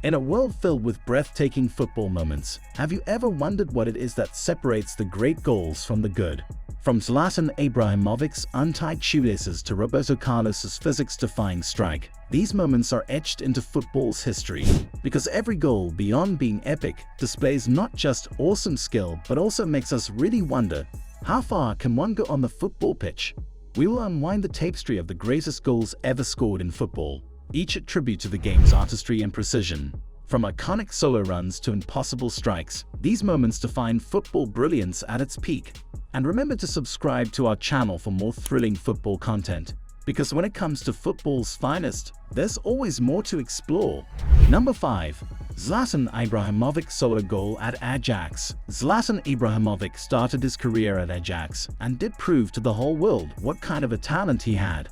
In a world filled with breathtaking football moments, have you ever wondered what it is that separates the great goals from the good? From Zlatan Ibrahimovic's untied shoelaces to Roberto Carlos's physics-defying strike, these moments are etched into football's history. Because every goal, beyond being epic, displays not just awesome skill but also makes us really wonder, how far can one go on the football pitch? We will unwind the tapestry of the greatest goals ever scored in football, each a tribute to the game's artistry and precision. From iconic solo runs to impossible strikes, these moments define football brilliance at its peak. And remember to subscribe to our channel for more thrilling football content, because when it comes to football's finest, there's always more to explore. Number 5. Zlatan Ibrahimovic's solo goal at Ajax. Zlatan Ibrahimovic started his career at Ajax and did prove to the whole world what kind of a talent he had.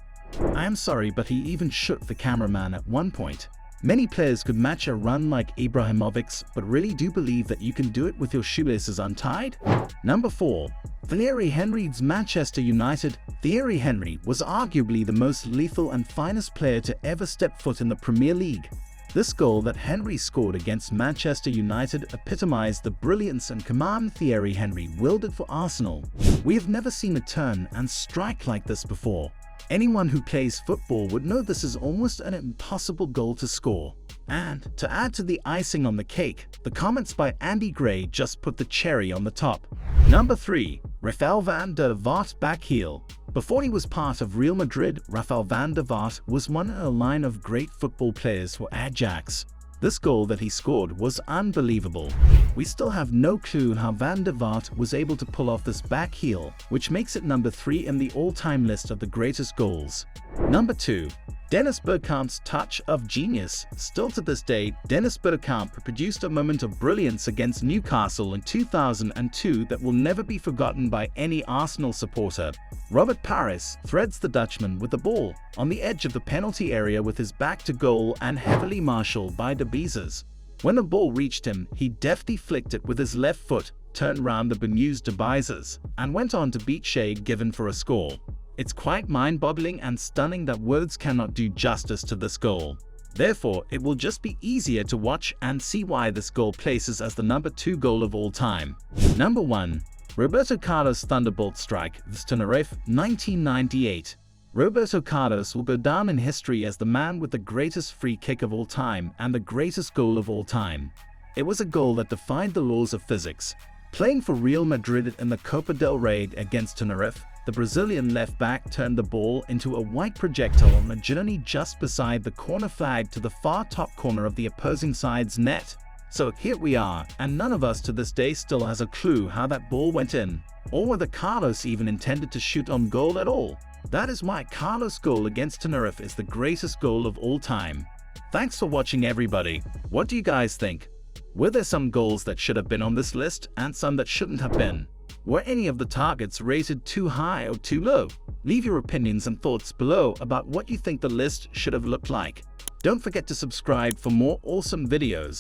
I am sorry, but he even shook the cameraman at one point. Many players could match a run like Ibrahimovic's, but really do believe that you can do it with your shoelaces untied? Number 4. Thierry Henry's Manchester United. Thierry Henry was arguably the most lethal and finest player to ever step foot in the Premier League. This goal that Henry scored against Manchester United epitomized the brilliance and command Thierry Henry wielded for Arsenal. We have never seen a turn and strike like this before. Anyone who plays football would know this is almost an impossible goal to score. And to add to the icing on the cake, the comments by Andy Gray just put the cherry on the top. Number 3. Rafael van der Vaart back heel. Before he was part of Real Madrid, Rafael van der Vaart was one in a line of great football players for Ajax. This goal that he scored was unbelievable. We still have no clue how Van der Vaart was able to pull off this back heel, which makes it number 3 in the all-time list of the greatest goals. Number 2. Dennis Bergkamp's touch of genius. Still to this day, Dennis Bergkamp produced a moment of brilliance against Newcastle in 2002 that will never be forgotten by any Arsenal supporter. Robert Paris threads the Dutchman with the ball on the edge of the penalty area with his back to goal and heavily marshaled by De Beers. When the ball reached him, he deftly flicked it with his left foot, turned round the bemused De Beers, and went on to beat Shay Given for a score. It's quite mind-boggling and stunning that words cannot do justice to this goal. Therefore, it will just be easier to watch and see why this goal places as the number 2 goal of all time. Number 1. Roberto Carlos Thunderbolt strike vs Tenerife, 1998. Roberto Carlos will go down in history as the man with the greatest free kick of all time and the greatest goal of all time. It was a goal that defied the laws of physics. Playing for Real Madrid in the Copa del Rey against Tenerife, the Brazilian left-back turned the ball into a white projectile on a journey just beside the corner flag to the far top corner of the opposing side's net. So here we are, and none of us to this day still has a clue how that ball went in, or whether Carlos even intended to shoot on goal at all. That is why Carlos' goal against Tenerife is the greatest goal of all time. Thanks for watching, everybody. What do you guys think? Were there some goals that should have been on this list and some that shouldn't have been? Were any of the targets rated too high or too low? Leave your opinions and thoughts below about what you think the list should have looked like. Don't forget to subscribe for more awesome videos.